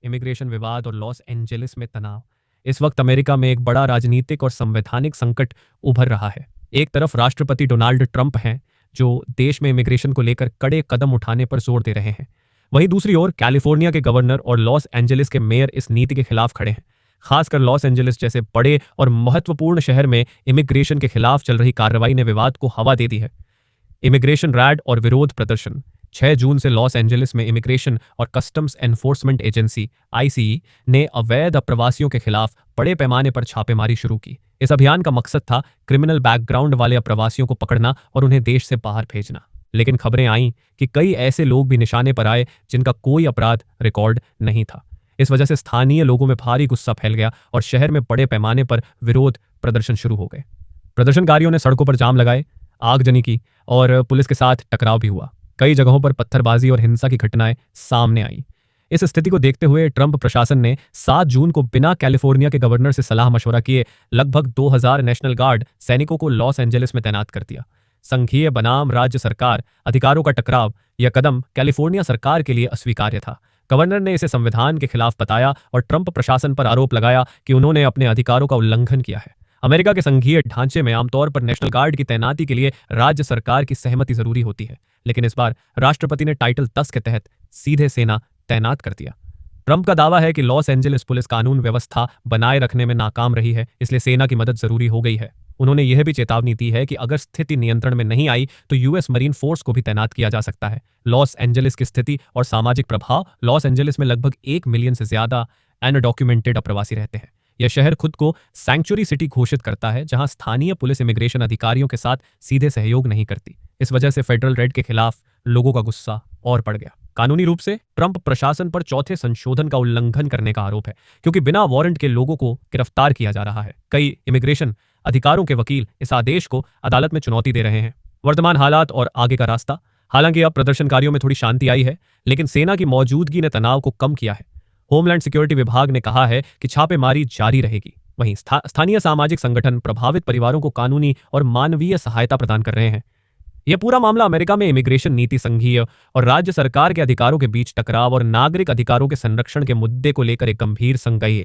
Immigration विवाद और Los Angeles में तनाव। इस वक्त अमेरिका में एक बड़ा राजनीतिक और संवैधानिक संकट उभर रहा है। एक तरफ राष्ट्रपति डोनाल्ड ट्रंप हैं, जो देश में इमिग्रेशन को लेकर कड़े कदम उठाने पर जोर दे रहे हैं। वहीं दूसरी ओर कैलिफोर्निया के गवर्नर और लॉस एंजेलिस के मेयर इस नीति के खिलाफ खड़े हैं। खासकर लॉस एंजेलिस जैसे बड़े और महत्वपूर्ण शहर में इमिग्रेशन के खिलाफ चल रही कार्रवाई ने विवाद को हवा दे दी है। इमिग्रेशन रैड और विरोध प्रदर्शन। 6 जून से लॉस एंजेलिस में इमिग्रेशन और कस्टम्स एनफोर्समेंट एजेंसी आईसीई ने अवैध अप्रवासियों के खिलाफ बड़े पैमाने पर छापेमारी शुरू की। इस अभियान का मकसद था क्रिमिनल बैकग्राउंड वाले अप्रवासियों को पकड़ना और उन्हें देश से बाहर भेजना। लेकिन खबरें आईं कि कई ऐसे लोग भी निशाने पर आए जिनका कोई अपराध रिकॉर्ड नहीं था। इस वजह से स्थानीय लोगों में भारी गुस्सा फैल गया और शहर में बड़े पैमाने पर विरोध प्रदर्शन शुरू हो गए। प्रदर्शनकारियों ने सड़कों पर जाम लगाए, आगजनी की और पुलिस के साथ टकराव भी हुआ। कई जगहों पर पत्थरबाजी और हिंसा की घटनाएं सामने आईं। इस स्थिति को देखते हुए ट्रंप प्रशासन ने 7 जून को बिना कैलिफोर्निया के गवर्नर से सलाह मशवरा किए लगभग 2000 नेशनल गार्ड सैनिकों को लॉस एंजेलिस में तैनात कर दिया। संघीय बनाम राज्य सरकार अधिकारों का टकराव, यह कदम कैलिफोर्निया सरकार के लिए अस्वीकार्य था। गवर्नर ने इसे संविधान के खिलाफ बताया और ट्रंप प्रशासन पर आरोप लगाया कि उन्होंने अपने अधिकारों का उल्लंघन किया है। अमेरिका के संघीय ढांचे में आमतौर पर नेशनल गार्ड की तैनाती के लिए राज्य सरकार की सहमति जरूरी होती है, लेकिन इस बार राष्ट्रपति ने टाइटल 10 के तहत सीधे सेना तैनात कर दिया। ट्रंप का दावा है कि लॉस एंजेलिस पुलिस कानून व्यवस्था बनाए रखने में नाकाम रही है, इसलिए सेना की मदद जरूरी हो गई है। उन्होंने यह भी चेतावनी दी है कि अगर स्थिति नियंत्रण में नहीं आई तो यूएस मरीन फोर्स को भी तैनात किया जा सकता है। लॉस एंजेलिस की स्थिति और सामाजिक प्रभाव। लॉस एंजेलिस में लगभग 1 मिलियन से ज्यादा अनडॉक्यूमेंटेड अप्रवासी रहते हैं। यह शहर खुद को सैंक्चुरी सिटी घोषित करता है, जहां स्थानीय पुलिस इमिग्रेशन अधिकारियों के साथ सीधे सहयोग नहीं करती। इस वजह से फेडरल रेड के खिलाफ लोगों का गुस्सा और बढ़ गया। कानूनी रूप से ट्रंप प्रशासन पर चौथे संशोधन का उल्लंघन करने का आरोप है, क्योंकि बिना वारंट के लोगों को गिरफ्तार किया जा रहा है। कई इमिग्रेशन अधिकारों के वकील इस आदेश को अदालत में चुनौती दे रहे हैं। वर्तमान हालात और आगे का रास्ता। हालांकि अब प्रदर्शनकारियों में थोड़ी शांति आई है, लेकिन सेना की मौजूदगी ने तनाव को कम किया है। होमलैंड सिक्योरिटी विभाग ने कहा है कि छापेमारी जारी रहेगी। वहीं स्थानीय सामाजिक संगठन प्रभावित परिवारों को कानूनी और मानवीय सहायता प्रदान कर रहे हैं। यह पूरा मामला अमेरिका में इमिग्रेशन नीति, संघीय और राज्य सरकार के अधिकारों के बीच टकराव और नागरिक अधिकारों के संरक्षण के मुद्दे को लेकर एक गंभीर संकट है।